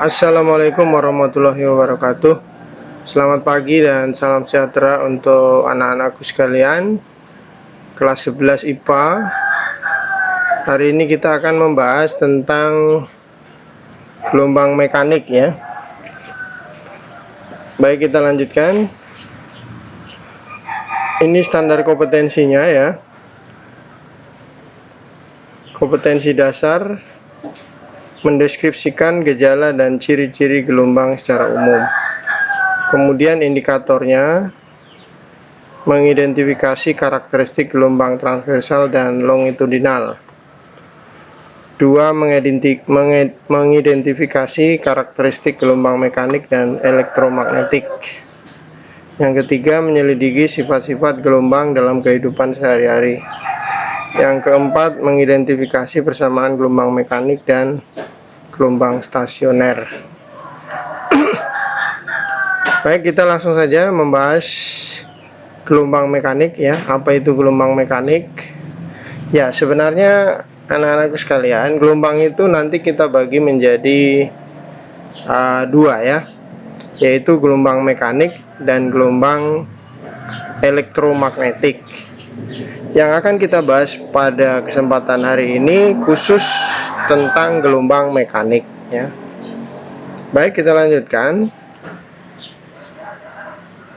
Assalamualaikum warahmatullahi wabarakatuh. Selamat pagi dan salam sejahtera untuk anak-anakku sekalian kelas 11 IPA. Hari ini kita akan membahas tentang gelombang mekanik ya. Baik, kita lanjutkan. Ini standar kompetensinya ya. Kompetensi dasar mendeskripsikan gejala dan ciri-ciri gelombang secara umum. Kemudian indikatornya mengidentifikasi karakteristik gelombang transversal dan longitudinal. 2. Mengidentifikasi karakteristik gelombang mekanik dan elektromagnetik. Yang ketiga, menyelidiki sifat-sifat gelombang dalam kehidupan sehari-hari. Yang keempat, mengidentifikasi persamaan gelombang mekanik dan gelombang stasioner. Baik, kita langsung saja membahas gelombang mekanik ya. Apa itu gelombang mekanik? Ya, sebenarnya anak-anakku sekalian, gelombang itu nanti kita bagi menjadi dua ya, yaitu gelombang mekanik dan gelombang elektromagnetik. Yang akan kita bahas pada kesempatan hari ini khusus tentang gelombang mekanik ya. Baik, kita lanjutkan.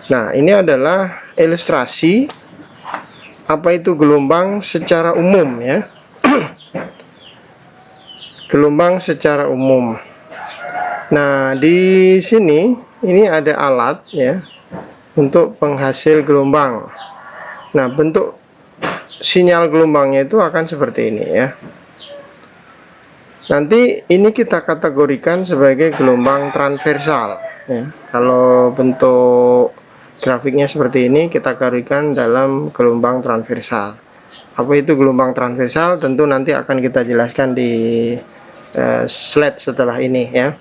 Nah, ini adalah ilustrasi apa itu gelombang secara umum ya. Gelombang secara umum. Nah, di sini ini ada alat ya untuk penghasil gelombang. Nah, bentuk sinyal gelombangnya itu akan seperti ini ya. Nanti ini kita kategorikan sebagai gelombang transversal ya. Kalau bentuk grafiknya seperti ini, kita kategorikan dalam gelombang transversal. Apa itu gelombang transversal? Tentu nanti akan kita jelaskan di slide setelah ini ya.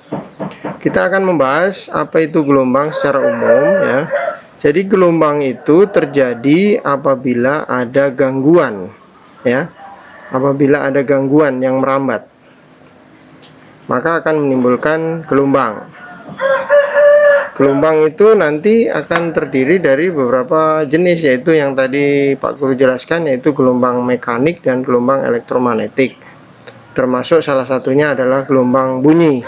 Kita akan membahas apa itu gelombang secara umum ya. Jadi gelombang itu terjadi apabila ada gangguan ya. Apabila ada gangguan yang merambat, maka akan menimbulkan gelombang. Gelombang itu nanti akan terdiri dari beberapa jenis, yaitu yang tadi Pak Guru jelaskan, yaitu gelombang mekanik dan gelombang elektromagnetik. Termasuk salah satunya adalah gelombang bunyi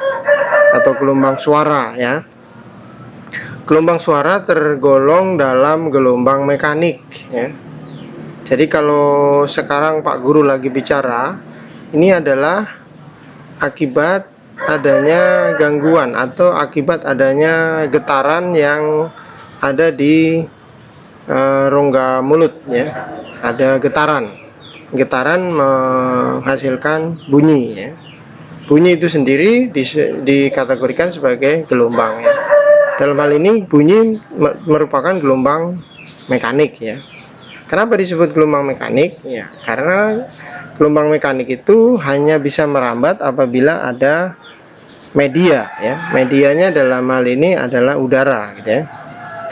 atau gelombang suara ya. Gelombang suara tergolong dalam gelombang mekanik ya. Jadi kalau sekarang Pak Guru lagi bicara, ini adalah akibat adanya gangguan atau akibat adanya getaran yang ada di rongga mulut ya. Ada getaran menghasilkan bunyi ya. Bunyi itu sendiri dikategorikan sebagai gelombang ya. Dalam hal ini bunyi merupakan gelombang mekanik ya. Kenapa disebut gelombang mekanik? Ya, karena gelombang mekanik itu hanya bisa merambat apabila ada media ya. Medianya dalam hal ini adalah udara gitu ya.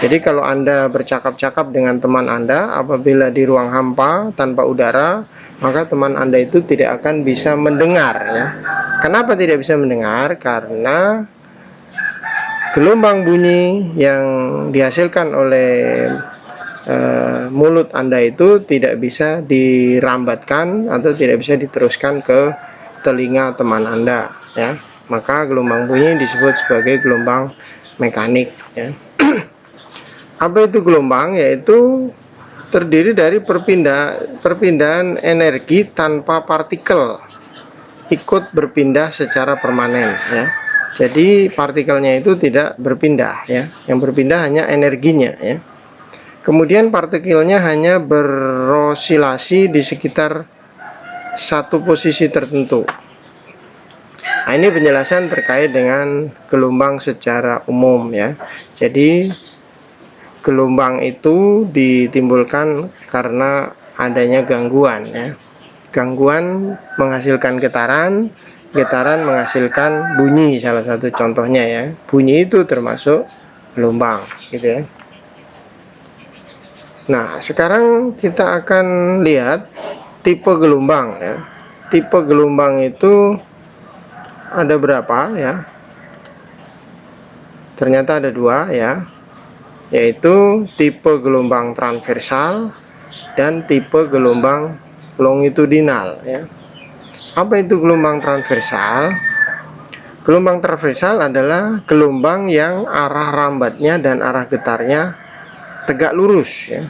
Jadi kalau Anda bercakap-cakap dengan teman Anda apabila di ruang hampa tanpa udara, maka teman Anda itu tidak akan bisa mendengar ya. Kenapa tidak bisa mendengar? Karena gelombang bunyi yang dihasilkan oleh mulut Anda itu tidak bisa dirambatkan atau tidak bisa diteruskan ke telinga teman Anda ya. Maka gelombang bunyi disebut sebagai gelombang mekanik ya. Apa itu gelombang? Yaitu terdiri dari perpindahan energi tanpa partikel ikut berpindah secara permanen ya. Jadi partikelnya itu tidak berpindah ya. Yang berpindah hanya energinya ya. Kemudian partikelnya hanya berosilasi di sekitar satu posisi tertentu. Nah, ini penjelasan terkait dengan gelombang secara umum ya. Jadi gelombang itu ditimbulkan karena adanya gangguan ya. Gangguan menghasilkan getaran menghasilkan bunyi, salah satu contohnya ya. Bunyi itu termasuk gelombang gitu ya. Nah, sekarang kita akan lihat tipe gelombang ya. Tipe gelombang itu ada berapa ya? ternyata ada dua ya, yaitu tipe gelombang transversal dan tipe gelombang longitudinal ya. Apa itu gelombang transversal? Gelombang transversal adalah gelombang yang arah rambatnya dan arah getarnya tegak lurus ya.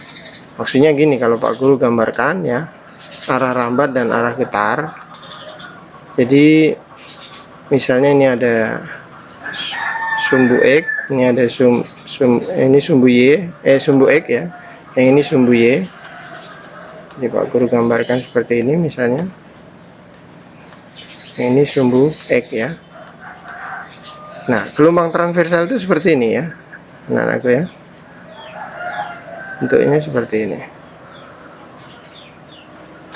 Maksudnya gini, kalau Pak Guru gambarkan ya, arah rambat dan arah getar. Jadi misalnya ini ada sumbu X, ini ada ini sumbu Y, sumbu X ya, yang ini sumbu Y. Jadi Pak Guru gambarkan seperti ini misalnya. Ini sumbu X ya. Nah, gelombang transversal itu seperti ini ya, anak-anakku ya. Bentuknya seperti ini.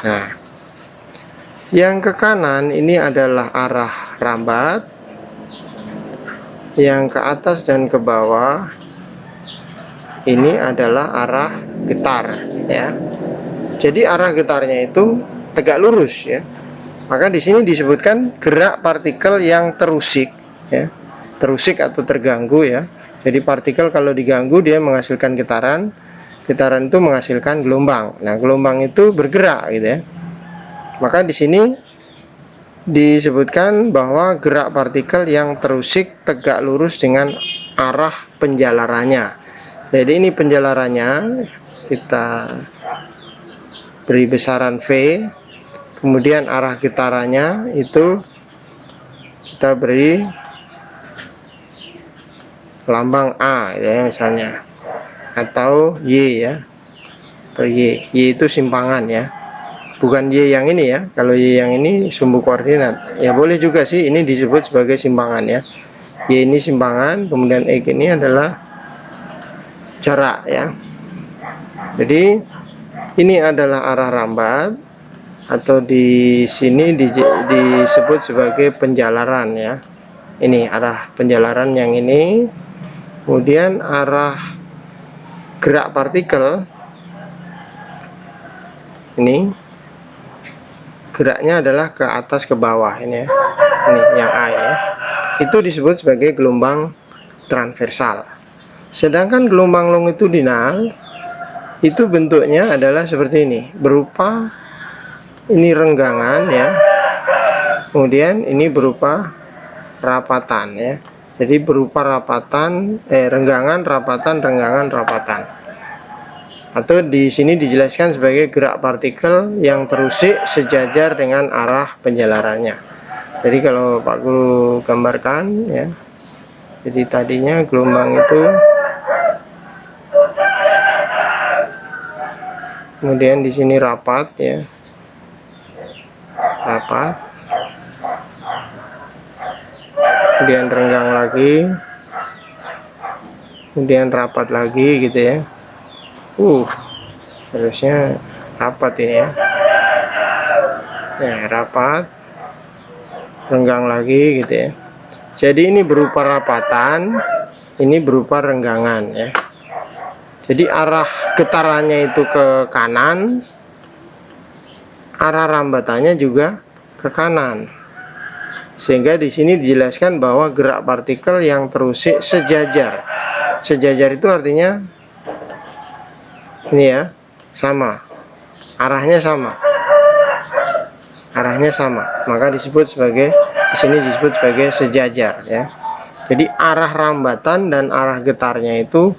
Nah, yang ke kanan ini adalah arah rambat, yang ke atas dan ke bawah ini adalah arah getar ya. Jadi arah getarnya itu tegak lurus ya. Maka di sini disebutkan gerak partikel yang terusik ya. Terusik atau terganggu ya. Jadi partikel kalau diganggu dia menghasilkan getaran. Getaran itu menghasilkan gelombang. Nah, gelombang itu bergerak gitu ya. Maka di sini disebutkan bahwa gerak partikel yang terusik tegak lurus dengan arah penjalarannya. Jadi ini penjalarannya kita beri besaran V, kemudian arah getarannya itu kita beri lambang A ya misalnya, atau Y ya, atau Y. Y itu simpangan ya, bukan Y yang ini ya. Kalau Y yang ini sumbu koordinat ya, boleh juga sih ini disebut sebagai simpangan ya. Y ini simpangan, kemudian X ini adalah jarak ya. Jadi ini adalah arah rambat, atau di sini disebut sebagai penjalaran ya. Ini arah penjalaran yang ini. Kemudian arah gerak partikel ini geraknya adalah ke atas ke bawah ini ya. Ini yang A ya. Itu disebut sebagai gelombang transversal. Sedangkan gelombang longitudinal itu bentuknya adalah seperti ini, berupa ini renggangan ya, kemudian ini berupa rapatan ya. Jadi berupa rapatan, renggangan, rapatan, renggangan, rapatan. Atau di sini dijelaskan sebagai gerak partikel yang terusik sejajar dengan arah penjalarannya. Jadi kalau Pak Guru gambarkan ya, jadi tadinya gelombang itu, kemudian di sini rapat ya, rapat, kemudian renggang lagi, kemudian rapat lagi gitu ya. Harusnya rapat ini ya. Nah, rapat, renggang lagi gitu ya. Jadi ini berupa rapatan, ini berupa renggangan ya. Jadi arah getarannya itu ke kanan, arah rambatannya juga ke kanan. Sehingga di sini dijelaskan bahwa gerak partikel yang terusik sejajar. Sejajar itu artinya ini ya, sama. Arahnya sama. Arahnya sama. Maka disebut sebagai, di sini disebut sebagai sejajar ya. Jadi arah rambatan dan arah getarnya itu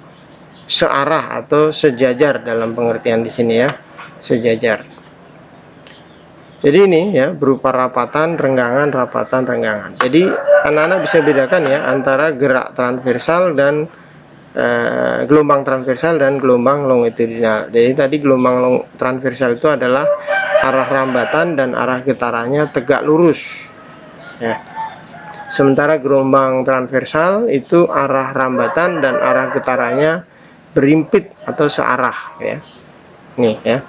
searah atau sejajar dalam pengertian di sini ya, sejajar. Jadi ini ya berupa rapatan, renggangan, rapatan, renggangan. Jadi anak-anak bisa bedakan ya antara gerak transversal dan gelombang transversal dan gelombang longitudinal. Jadi tadi gelombang transversal itu adalah arah rambatan dan arah getarannya tegak lurus ya. Sementara gelombang transversal itu arah rambatan dan arah getarannya berimpit atau searah ya. Nih ya.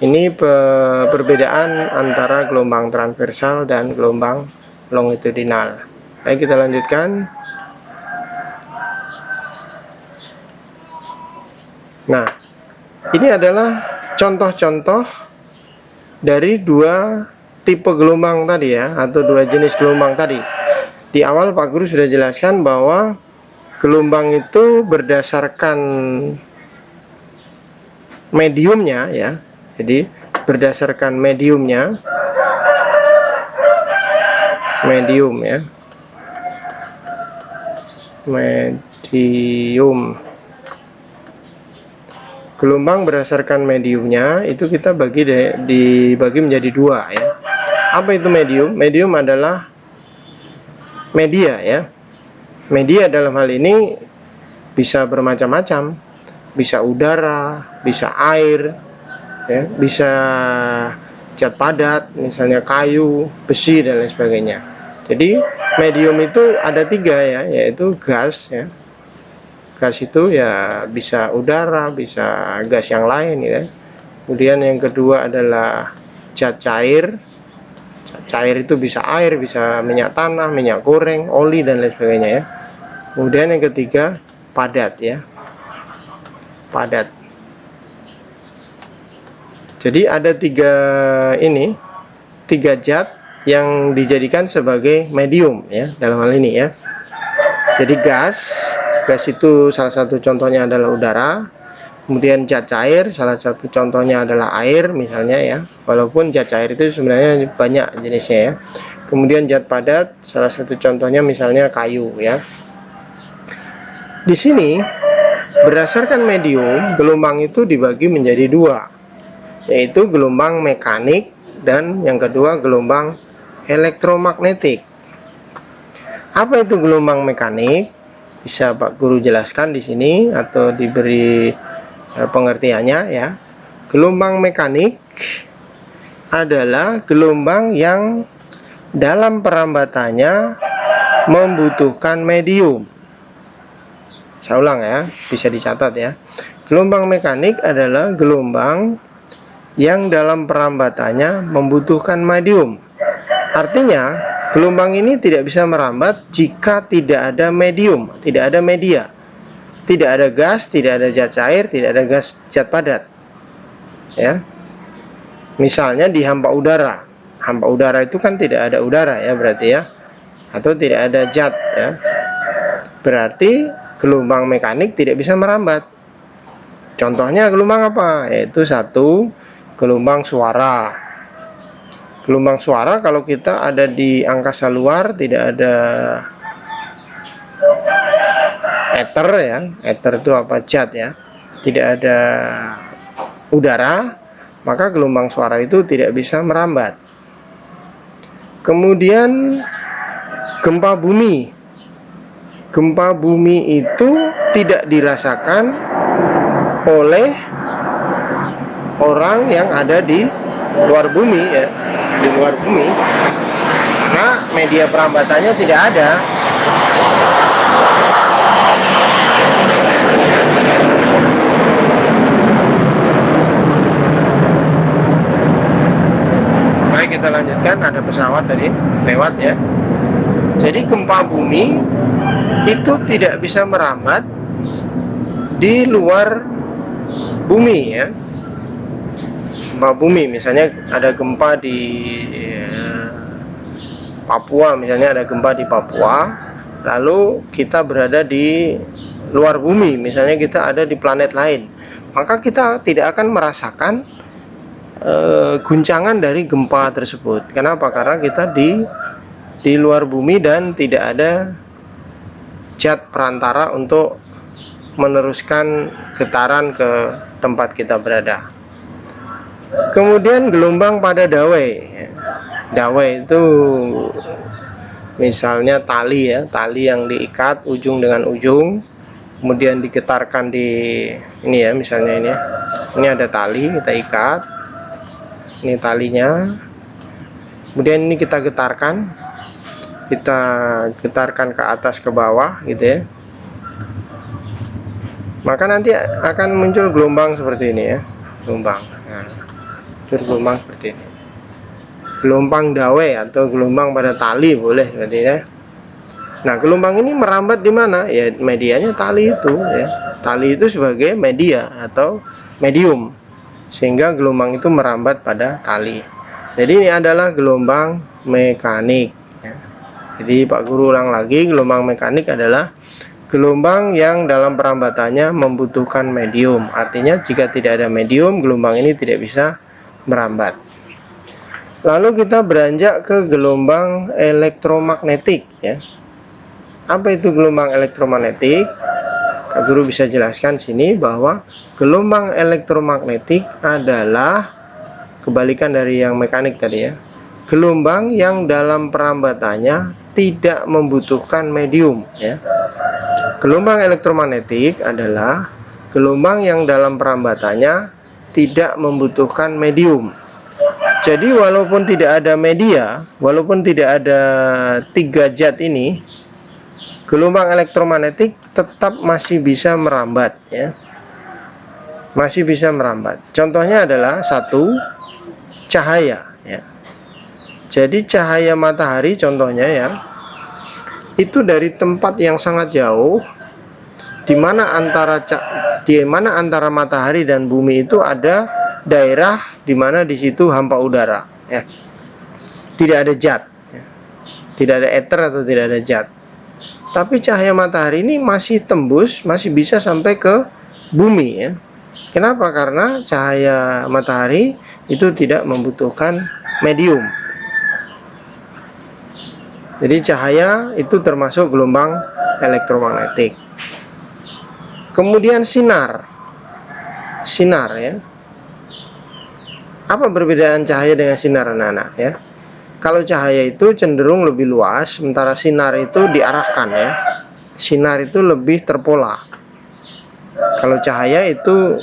Ini perbedaan antara gelombang transversal dan gelombang longitudinal. Baik, kita lanjutkan. Nah, ini adalah contoh-contoh dari dua tipe gelombang tadi ya, atau dua jenis gelombang tadi. Di awal Pak Guru sudah jelaskan bahwa gelombang itu berdasarkan mediumnya ya. Jadi berdasarkan mediumnya, medium ya, medium. Gelombang berdasarkan mediumnya itu kita dibagi menjadi dua ya. Apa itu medium? Medium adalah media ya. Media dalam hal ini bisa bermacam-macam, bisa udara, bisa air, ya, bisa zat padat, misalnya kayu, besi dan lain sebagainya. Jadi medium itu ada tiga ya, yaitu gas ya. Gas itu ya bisa udara, bisa gas yang lain ya. Kemudian yang kedua adalah zat cair. Cair itu bisa air, bisa minyak tanah, minyak goreng, oli dan lain sebagainya ya. Kemudian yang ketiga padat ya, padat. Jadi ada tiga zat yang dijadikan sebagai medium ya dalam hal ini ya. Jadi gas itu salah satu contohnya adalah udara. Kemudian zat cair, salah satu contohnya adalah air misalnya ya. Walaupun zat cair itu sebenarnya banyak jenisnya ya. Kemudian zat padat, salah satu contohnya misalnya kayu ya. Di sini berdasarkan medium, gelombang itu dibagi menjadi dua, yaitu gelombang mekanik dan yang kedua gelombang elektromagnetik. Apa itu gelombang mekanik? Bisa Pak Guru jelaskan di sini atau diberi pengertiannya ya. Gelombang mekanik adalah gelombang yang dalam perambatannya membutuhkan medium. Saya ulang ya, bisa dicatat ya. Gelombang mekanik adalah gelombang yang dalam perambatannya membutuhkan medium. Artinya, gelombang ini tidak bisa merambat jika tidak ada medium, tidak ada media. Tidak ada gas, tidak ada zat cair, tidak ada gas zat padat. Ya. Misalnya di hampa udara. Hampa udara itu kan tidak ada udara ya berarti ya. Atau tidak ada zat ya. Berarti gelombang mekanik tidak bisa merambat. Contohnya gelombang apa? Yaitu satu, gelombang suara. Gelombang suara kalau kita ada di angkasa luar, tidak ada ether ya. Ether itu apa? Zat ya. Tidak ada udara, maka gelombang suara itu tidak bisa merambat. Kemudian gempa bumi. Gempa bumi itu tidak dirasakan oleh orang yang ada di luar bumi ya, di luar bumi, karena media perambatannya tidak ada. Baik, kita lanjutkan. Ada pesawat tadi lewat ya. Jadi gempa bumi itu tidak bisa merambat di luar bumi ya. Gempa bumi misalnya ada gempa di Papua, misalnya ada gempa di Papua, lalu kita berada di luar bumi, misalnya kita ada di planet lain, maka kita tidak akan merasakan guncangan dari gempa tersebut. Kenapa? Karena kita di luar bumi dan tidak ada zat perantara untuk meneruskan getaran ke tempat kita berada. Kemudian gelombang pada dawai. Dawai itu misalnya tali ya, tali yang diikat ujung dengan ujung, kemudian digetarkan di ini ya, misalnya ini. Ini ada tali, kita ikat. Ini talinya. Kemudian ini kita getarkan. Kita getarkan ke atas ke bawah gitu ya, maka nanti akan muncul gelombang seperti ini ya, gelombang. Nah, gelombang seperti ini, gelombang dawai atau gelombang pada tali boleh berarti ya. Nah, gelombang ini merambat di mana? Ya medianya tali itu ya. Tali itu sebagai media atau medium, sehingga gelombang itu merambat pada tali. Jadi ini adalah gelombang mekanik. Jadi Pak Guru ulang lagi, gelombang mekanik adalah gelombang yang dalam perambatannya membutuhkan medium. Artinya jika tidak ada medium, gelombang ini tidak bisa merambat. Lalu kita beranjak ke gelombang elektromagnetik ya. Apa itu gelombang elektromagnetik? Pak Guru bisa jelaskan sini bahwa gelombang elektromagnetik adalah kebalikan dari yang mekanik tadi ya. Gelombang yang dalam perambatannya tidak membutuhkan medium ya. Gelombang elektromagnetik adalah gelombang yang dalam perambatannya tidak membutuhkan medium. Jadi walaupun tidak ada media, walaupun tidak ada 3 zat ini, gelombang elektromagnetik tetap masih bisa merambat ya. Masih bisa merambat. Contohnya adalah satu, cahaya ya. Jadi cahaya matahari contohnya ya, itu dari tempat yang sangat jauh, di mana antara matahari dan bumi itu ada daerah di mana di situ hampa udara ya. Tidak ada zat ya. Tidak ada ether atau tidak ada zat. Tapi cahaya matahari ini masih tembus, masih bisa sampai ke bumi ya. Kenapa? Karena cahaya matahari itu tidak membutuhkan medium. Jadi cahaya itu termasuk gelombang elektromagnetik. Kemudian sinar ya. Apa perbedaan cahaya dengan sinar anak-anak ya? Kalau cahaya itu cenderung lebih luas, sementara sinar itu diarahkan ya. Sinar itu lebih terpola. Kalau cahaya itu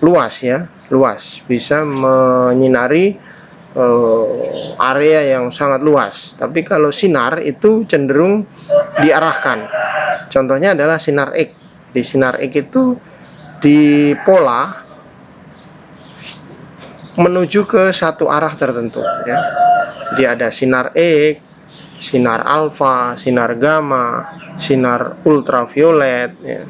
luas ya, luas, bisa menyinari area yang sangat luas. Tapi kalau sinar itu cenderung diarahkan. Contohnya adalah sinar X. Di sinar X itu dipola menuju ke satu arah tertentu ya. Jadi ada sinar X, sinar alfa, sinar gamma, sinar ultraviolet ya.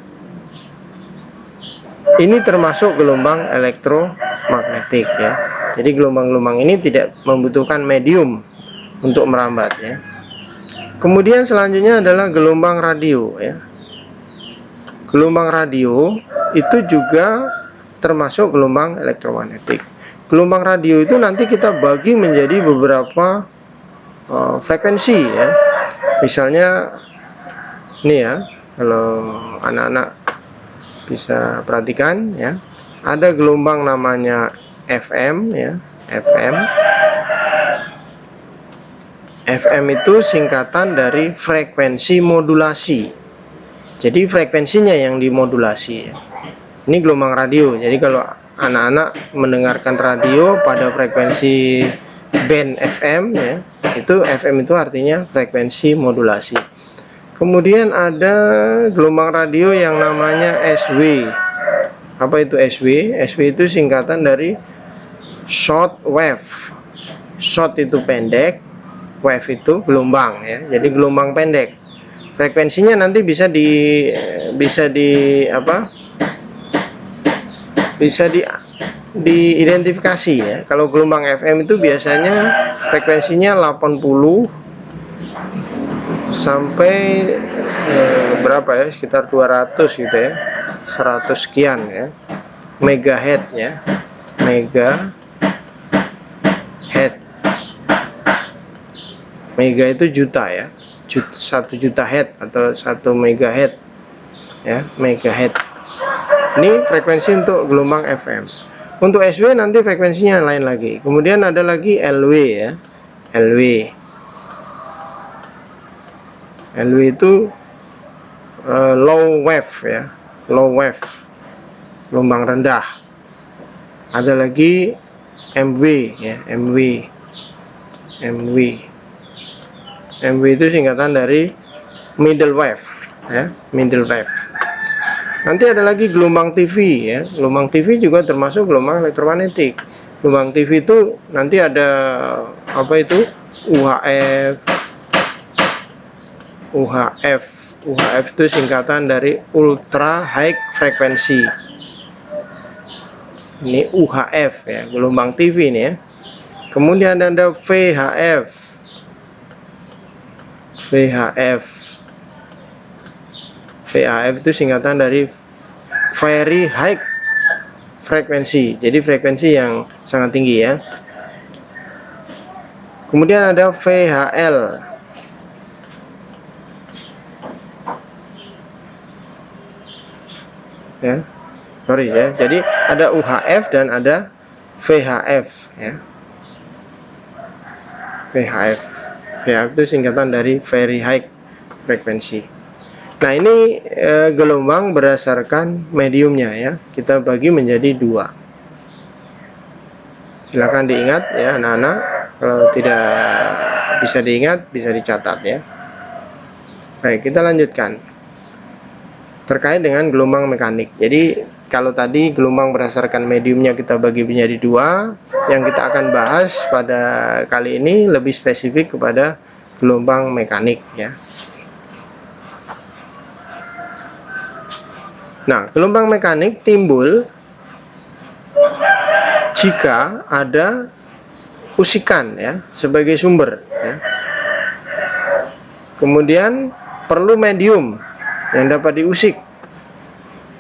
Ini termasuk gelombang elektromagnetik ya. Jadi gelombang-gelombang ini tidak membutuhkan medium untuk merambat ya. Kemudian selanjutnya adalah gelombang radio ya. Gelombang radio itu juga termasuk gelombang elektromagnetik. Gelombang radio itu nanti kita bagi menjadi beberapa frekuensi ya. Misalnya ini ya, kalau anak-anak bisa perhatikan ya, ada gelombang namanya FM ya. FM itu singkatan dari frekuensi modulasi. Jadi frekuensinya yang dimodulasi ya. Ini gelombang radio. Jadi kalau anak-anak mendengarkan radio pada frekuensi band FM ya, itu FM itu artinya frekuensi modulasi. Kemudian ada gelombang radio yang namanya SW. Apa itu SW? SW itu singkatan dari short wave. Short itu pendek, wave itu gelombang ya. Jadi gelombang pendek. Frekuensinya nanti bisa diidentifikasi ya. Kalau gelombang FM itu biasanya frekuensinya 80 sampai berapa ya, sekitar 200 gitu ya, 100 sekian ya, megahertz ya, megahertz. Mega itu juta ya, 1 juta hertz atau 1 megahertz ya, megahertz. Ini frekuensi untuk gelombang FM. Untuk SW nanti frekuensinya lain lagi. Kemudian ada lagi LW ya, LW itu low wave ya, low wave, gelombang rendah. Ada lagi MW ya, MW itu singkatan dari middle wave ya, middle wave. Nanti ada lagi gelombang TV ya. Gelombang TV juga termasuk gelombang elektromagnetik. Gelombang TV itu nanti ada apa itu? UHF itu singkatan dari ultra high frequency. Ini UHF ya, gelombang TV ini ya. Kemudian ada VHF VHF itu singkatan dari very high frekuensi, jadi frekuensi yang sangat tinggi ya. Kemudian ada VHL. Ya, sorry ya. Jadi ada UHF dan ada VHF ya. VHF itu singkatan dari very high frekuensi. Nah, ini gelombang berdasarkan mediumnya ya. Kita bagi menjadi 2. Silakan diingat ya anak-anak. Kalau tidak bisa diingat, bisa dicatat ya. Baik, kita lanjutkan. Terkait dengan gelombang mekanik. Jadi kalau tadi gelombang berdasarkan mediumnya kita bagi menjadi 2, yang kita akan bahas pada kali ini lebih spesifik kepada gelombang mekanik ya. Nah, gelombang mekanik timbul jika ada usikan ya sebagai sumber ya. Kemudian perlu medium yang dapat diusik.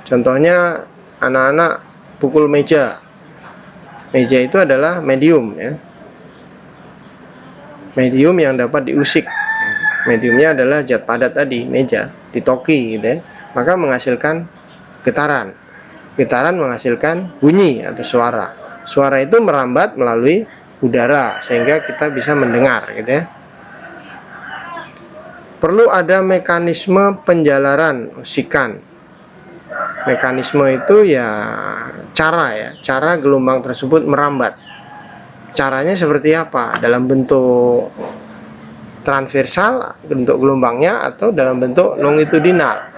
Contohnya anak-anak pukul meja. Meja itu adalah medium ya. Medium yang dapat diusik. Mediumnya adalah zat padat tadi, meja, ditoki gitu ya. Maka menghasilkan getaran. Getaran menghasilkan bunyi atau suara. Suara itu merambat melalui udara sehingga kita bisa mendengar gitu ya. Perlu ada mekanisme penjalaran usikan. Mekanisme itu ya cara gelombang tersebut merambat. Caranya seperti apa? Dalam bentuk transversal, bentuk gelombangnya, atau dalam bentuk longitudinal.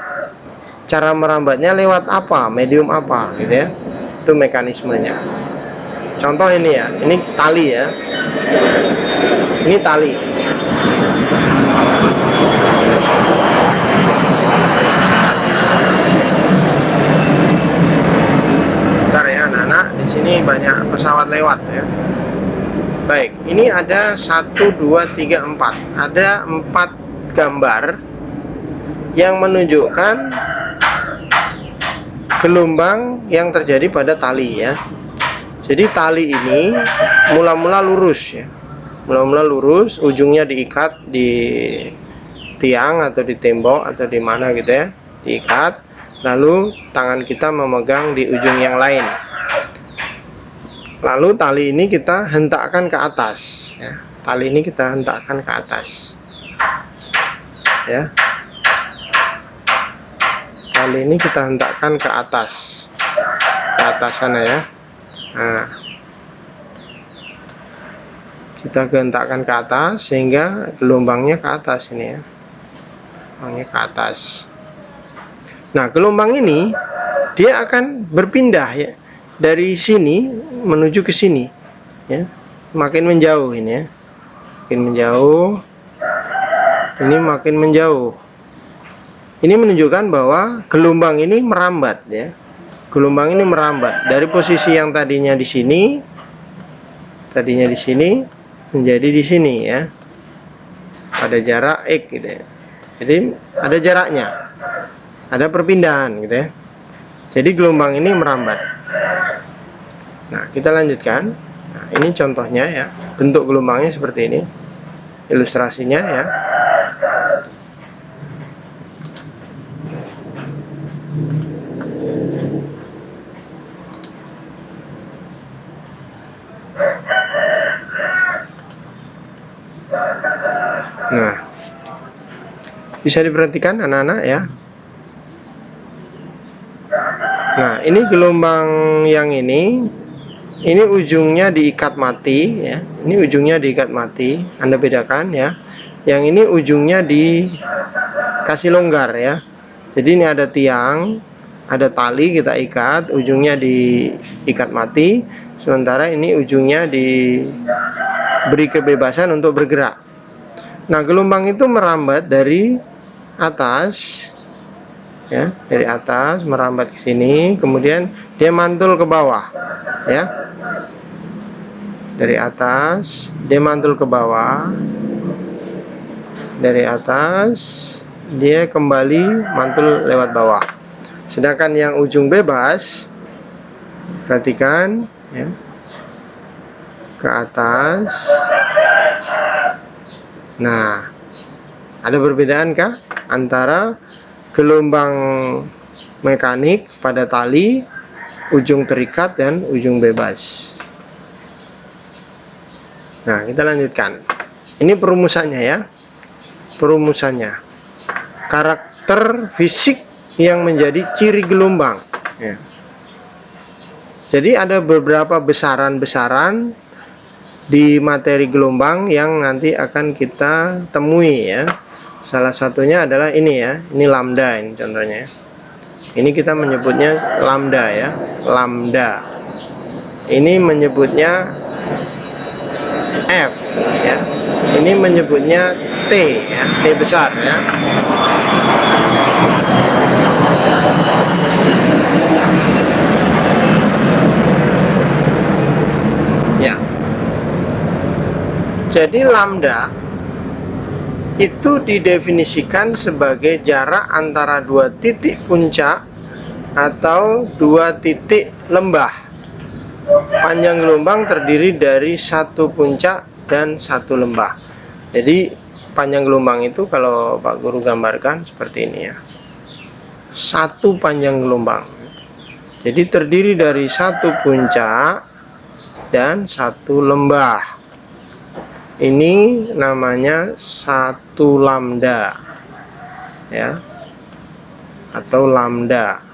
Cara merambatnya lewat apa? Medium apa gitu ya. Itu mekanismenya. Contoh ini ya, ini tali ya. Ini tali. Bentar ya anak-anak, di sini banyak pesawat lewat ya. Baik, ini ada 1, 2, 3, 4. Ada 4 gambar yang menunjukkan gelombang yang terjadi pada tali ya. Jadi tali ini mula-mula lurus ya. Mula-mula lurus, ujungnya diikat di tiang atau di tembok atau di mana gitu ya. Diikat, lalu tangan kita memegang di ujung yang lain. Lalu tali ini kita hentakkan ke atas ya. Tali ini kita hentakkan ke atas. Ya. Tali ini kita hentakkan ke atas sana ya. Nah, kita hentakkan ke atas sehingga gelombangnya ke atas ini ya. Gelombangnya ke atas. Nah, gelombang ini dia akan berpindah ya dari sini menuju ke sini ya. Makin menjauh ini ya. Makin menjauh. Ini makin menjauh. Ini menunjukkan bahwa gelombang ini merambat ya. Gelombang ini merambat dari posisi yang tadinya di sini menjadi di sini ya. Ada jarak X gitu ya. Jadi ada jaraknya. Ada perpindahan gitu ya. Jadi gelombang ini merambat. Nah, kita lanjutkan. Nah, ini contohnya ya. Bentuk gelombangnya seperti ini. Ilustrasinya ya. Nah, bisa diperhatikan anak-anak ya. Nah, ini gelombang yang ini ujungnya diikat mati ya. Ini ujungnya diikat mati. Anda bedakan ya. Yang ini ujungnya dikasih longgar ya. Jadi ini ada tiang, ada tali kita ikat, ujungnya diikat mati. Sementara ini ujungnya diberi kebebasan untuk bergerak. Nah, gelombang itu merambat dari atas ya, dari atas merambat ke sini, kemudian dia mantul ke bawah ya. Dari atas dia mantul ke bawah. Dari atas dia kembali mantul lewat bawah. Sedangkan yang ujung bebas, perhatikan ya, ke atas. Nah, ada perbedaan kah antara gelombang mekanik pada tali, ujung terikat dan ujung bebas? Nah, kita lanjutkan. Ini perumusannya ya. Perumusannya. Karakter fisik yang menjadi ciri gelombang ya. Jadi ada beberapa besaran-besaran di materi gelombang yang nanti akan kita temui ya. Salah satunya adalah ini ya, ini lambda ini contohnya. Ini kita menyebutnya lambda ya, lambda. Ini menyebutnya F ya. Ini menyebutnya T ya, T besar ya. Ya. Jadi lambda itu didefinisikan sebagai jarak antara dua titik puncak atau dua titik lembah. Panjang gelombang terdiri dari satu puncak dan satu lembah. Jadi panjang gelombang itu kalau Pak Guru gambarkan seperti ini ya. Satu panjang gelombang. Jadi terdiri dari satu puncak dan satu lembah. Ini namanya satu lambda ya, atau lambda.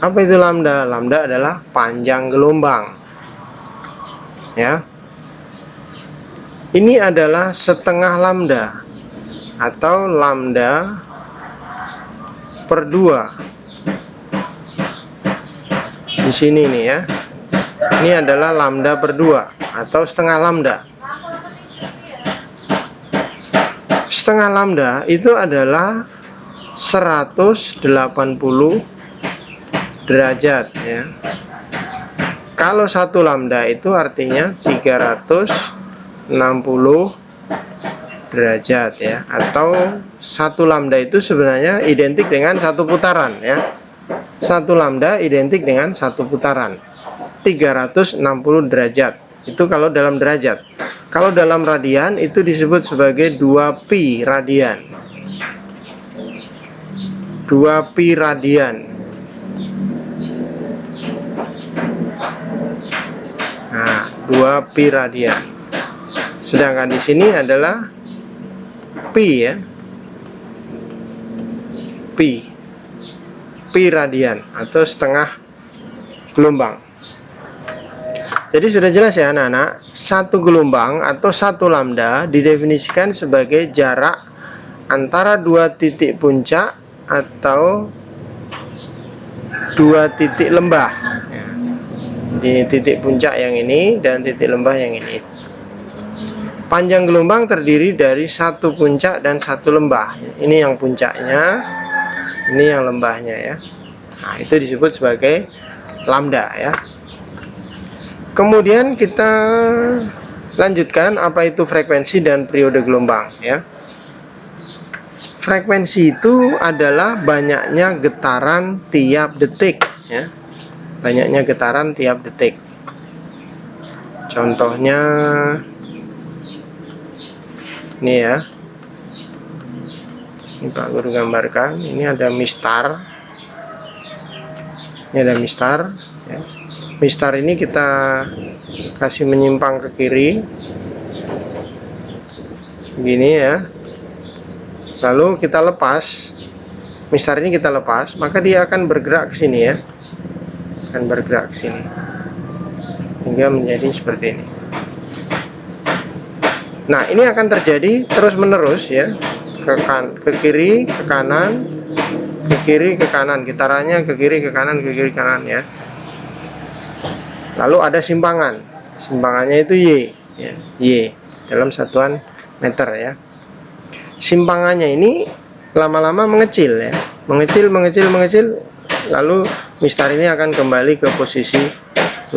Apa itu lambda? Lambda adalah panjang gelombang ya. Ini adalah setengah lambda atau lambda per 2. Di sini nih ya. Ini adalah lambda per 2 atau setengah lambda. Setengah lambda itu adalah 180 derajat ya. Kalau satu lambda itu artinya 360 derajat ya, atau satu lambda itu sebenarnya identik dengan satu putaran ya. Satu lambda identik dengan satu putaran, 360 derajat. Itu kalau dalam derajat. Kalau dalam radian itu disebut sebagai 2pi radian. 2pi radian. Nah, 2pi radian. Sedangkan di sini adalah pi ya. Pi radian atau setengah gelombang. Jadi sudah jelas ya anak-anak, satu gelombang atau satu lambda didefinisikan sebagai jarak antara dua titik puncak atau dua titik lembah ya. Di titik puncak yang ini dan titik lembah yang ini. Panjang gelombang terdiri dari satu puncak dan satu lembah. Ini yang puncaknya, ini yang lembahnya ya. Nah, itu disebut sebagai lambda ya. Kemudian kita lanjutkan apa itu frekuensi dan periode gelombang ya. Frekuensi itu adalah banyaknya getaran tiap detik ya. Banyaknya getaran tiap detik. Contohnya ini ya. Ini Pak Guru gambarkan, ini ada mistar. Ini ada mistar ya. Mistar ini kita kasih menyimpang ke kiri begini ya. Lalu kita lepas mistar ini, kita lepas, maka dia akan bergerak ke sini ya. Akan bergerak ke sini hingga menjadi seperti ini. Nah, ini akan terjadi terus-menerus ya. Ke kiri, ke kanan, ke kiri, ke kanan. Getarannya ke kiri, ke kanan, ke kiri, ke kanan ya. Lalu ada simpangan. Simpangannya itu Y ya, Y dalam satuan meter ya. Simpangannya ini lama-lama mengecil ya. Mengecil, lalu mistar ini akan kembali ke posisi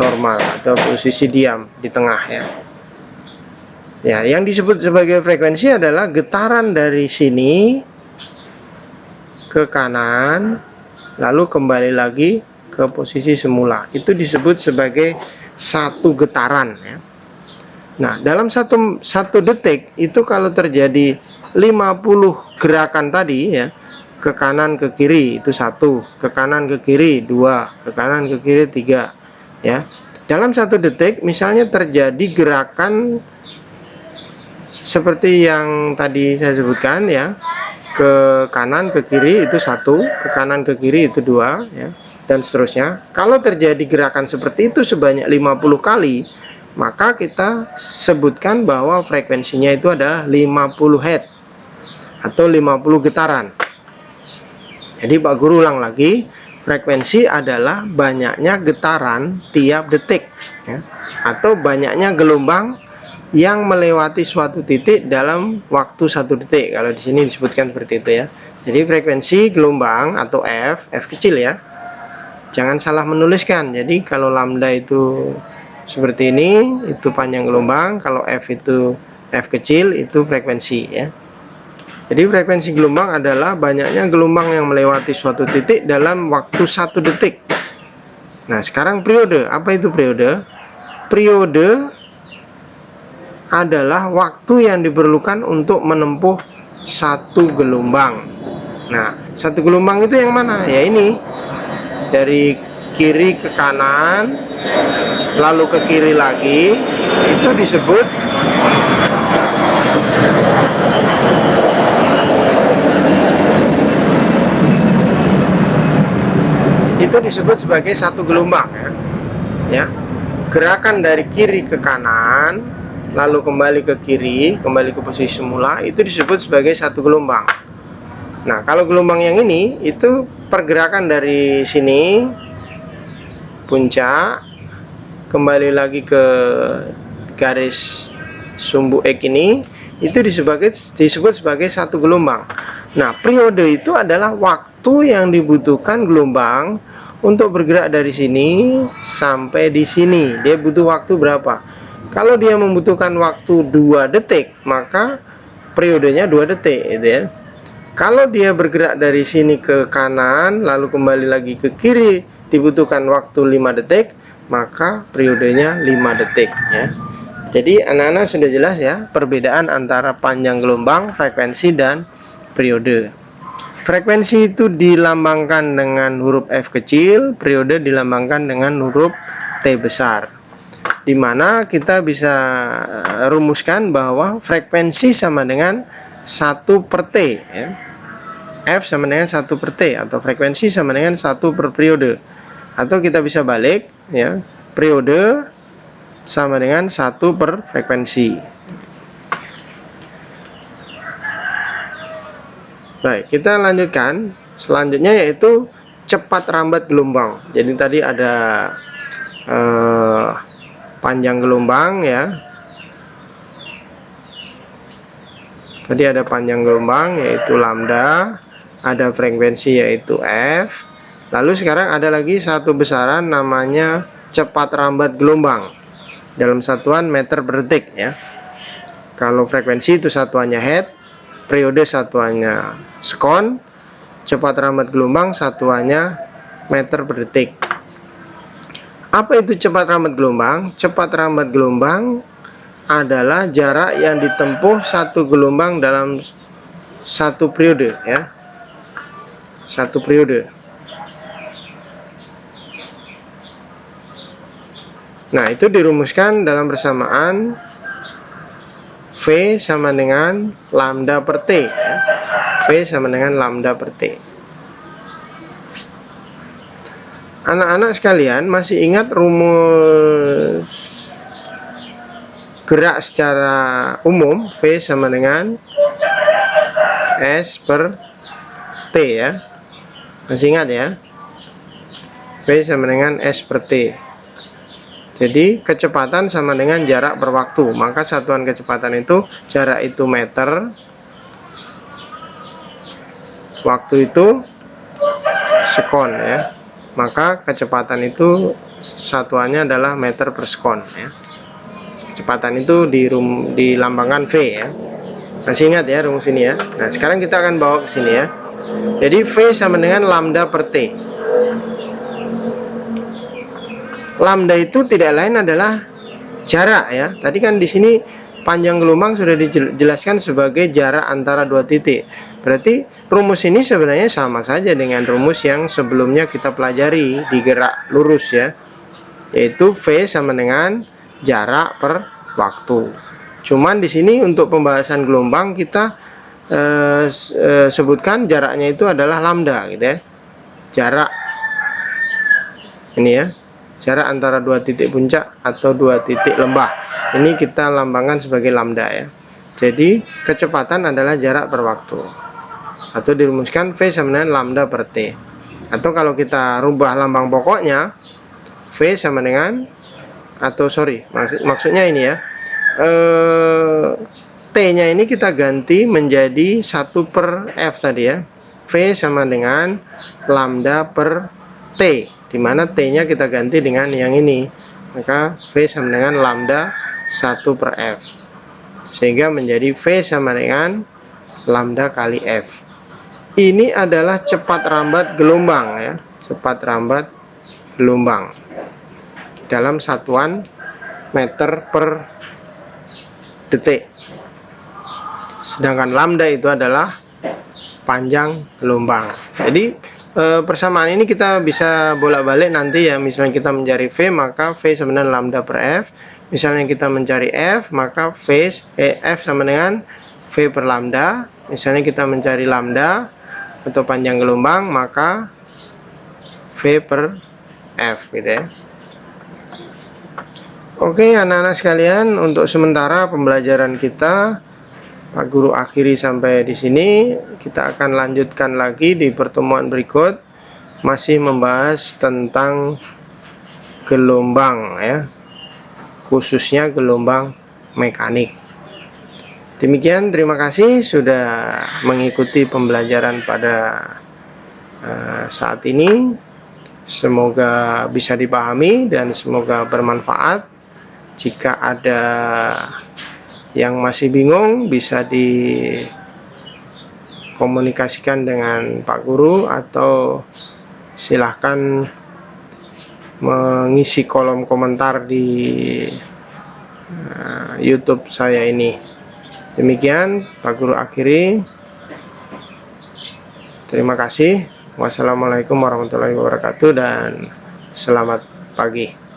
normal atau posisi diam di tengah ya. Ya, yang disebut sebagai frekuensi adalah getaran dari sini ke kanan, lalu kembali lagi ke posisi semula. Itu disebut sebagai satu getaran ya. Nah, dalam satu detik itu kalau terjadi 50 gerakan tadi ya, ke kanan ke kiri itu 1, ke kanan ke kiri 2, ke kanan ke kiri 3 ya. Dalam satu detik misalnya terjadi gerakan seperti yang tadi saya sebutkan ya, ke kanan ke kiri itu 1, ke kanan ke kiri itu 2 ya, dan seterusnya. Kalau terjadi gerakan seperti itu sebanyak 50 kali, maka kita sebutkan bahwa frekuensinya itu adalah 50 Hz atau 50 getaran. Jadi Pak Guru ulang lagi, frekuensi adalah banyaknya getaran tiap detik ya, atau banyaknya gelombang yang melewati suatu titik dalam waktu 1 detik. Kalau di sini disebutkan seperti itu ya. Jadi frekuensi gelombang atau F kecil ya. Jangan salah menuliskan. Jadi kalau lambda itu seperti ini, itu panjang gelombang. Kalau F itu F kecil, itu frekuensi ya. Jadi frekuensi gelombang adalah banyaknya gelombang yang melewati suatu titik dalam waktu 1 detik. Nah, sekarang periode. Apa itu periode? Periode adalah waktu yang diperlukan untuk menempuh satu gelombang. Nah, satu gelombang itu yang mana? Ya ini, dari kiri ke kanan, lalu ke kiri lagi, itu disebut sebagai satu gelombang ya. Gerakan dari kiri ke kanan, lalu kembali ke kiri, kembali ke posisi semula, itu disebut sebagai satu gelombang. Nah, kalau gelombang yang ini, itu pergerakan dari sini, puncak, kembali lagi ke garis sumbu X ini, itu disebut sebagai satu gelombang. Nah, periode itu adalah waktu yang dibutuhkan gelombang untuk bergerak dari sini sampai di sini. Dia butuh waktu berapa? Kalau dia membutuhkan waktu 2 detik, maka periodenya 2 detik gitu ya. Kalau dia bergerak dari sini ke kanan lalu kembali lagi ke kiri dibutuhkan waktu 5 detik, maka periodenya 5 detik ya. Jadi anak-anak sudah jelas ya perbedaan antara panjang gelombang, frekuensi, dan periode. Frekuensi itu dilambangkan dengan huruf F kecil, periode dilambangkan dengan huruf T besar. Di mana kita bisa rumuskan bahwa frekuensi sama dengan 1 per T ya. F sama dengan 1 per T, atau frekuensi sama dengan 1 per periode. Atau kita bisa balik ya, periode sama dengan 1 per frekuensi. Baik, kita lanjutkan. Selanjutnya yaitu cepat rambat gelombang. Jadi tadi ada panjang gelombang ya. Tadi ada panjang gelombang yaitu lambda, ada frekuensi yaitu F. Lalu sekarang ada lagi satu besaran namanya cepat rambat gelombang dalam satuan meter per detik ya. Kalau frekuensi itu satuannya Hertz, periode satuannya sekon, cepat rambat gelombang satuannya meter per detik. Apa itu cepat rambat gelombang? Cepat rambat gelombang adalah jarak yang ditempuh satu gelombang dalam satu periode ya. Satu periode. Nah, itu dirumuskan dalam persamaan V sama dengan lambda per T ya. V sama dengan lambda per T. Anak-anak sekalian masih ingat rumus gerak secara umum? V sama dengan S per T ya. Masih ingat ya? V sama dengan S per T. Jadi kecepatan sama dengan jarak per waktu. Maka satuan kecepatan itu, jarak itu meter, waktu itu sekon ya. Maka kecepatan itu satuannya adalah meter per sekon ya. Kecepatan itu dilambangkan V ya. Masih ingat ya rumus ini ya. Nah, sekarang kita akan bawa ke sini ya. Jadi V sama dengan lambda per T. Lambda itu tidak lain adalah jarak ya. Tadi kan di sini panjang gelombang sudah dijelaskan sebagai jarak antara dua titik. Berarti rumus ini sebenarnya sama saja dengan rumus yang sebelumnya kita pelajari di gerak lurus ya, yaitu V sama dengan jarak per waktu. Cuman di sini untuk pembahasan gelombang kita sebutkan jaraknya itu adalah lambda gitu ya. Jarak ini ya, jarak antara dua titik puncak atau dua titik lembah. Ini kita lambangkan sebagai lambda ya. Jadi kecepatan adalah jarak per waktu. Atau dirumuskan V sama dengan lambda per T. Atau kalau kita rubah lambang pokoknya, V sama dengan, atau sorry, maksudnya ini ya, T-nya ini kita ganti menjadi 1 per F tadi ya. V sama dengan lambda per T, dimana T-nya kita ganti dengan yang ini. Maka V sama dengan lambda 1 per F. Sehingga menjadi V sama dengan lambda kali F. Ini adalah cepat rambat gelombang ya, cepat rambat gelombang dalam satuan meter per detik. Sedangkan lambda itu adalah panjang gelombang. Jadi persamaan ini kita bisa bolak-balik nanti ya. Misalnya kita mencari V, maka V sama dengan lambda per F. Misalnya kita mencari F, maka F sama dengan V per lambda. Misalnya kita mencari lambda atau panjang gelombang, maka V per F gitu ya. Oke anak-anak sekalian, untuk sementara pembelajaran kita Pak Guru akhiri sampai di sini. Kita akan lanjutkan lagi di pertemuan berikut, masih membahas tentang gelombang ya, khususnya gelombang mekanik. Demikian, terima kasih sudah mengikuti pembelajaran pada saat ini. Semoga bisa dipahami dan semoga bermanfaat. Jika ada yang masih bingung, bisa dikomunikasikan dengan Pak Guru atau silahkan mengisi kolom komentar di YouTube saya ini. Demikian Pak Guru akhiri. Terima kasih. Wassalamualaikum warahmatullahi wabarakatuh dan selamat pagi.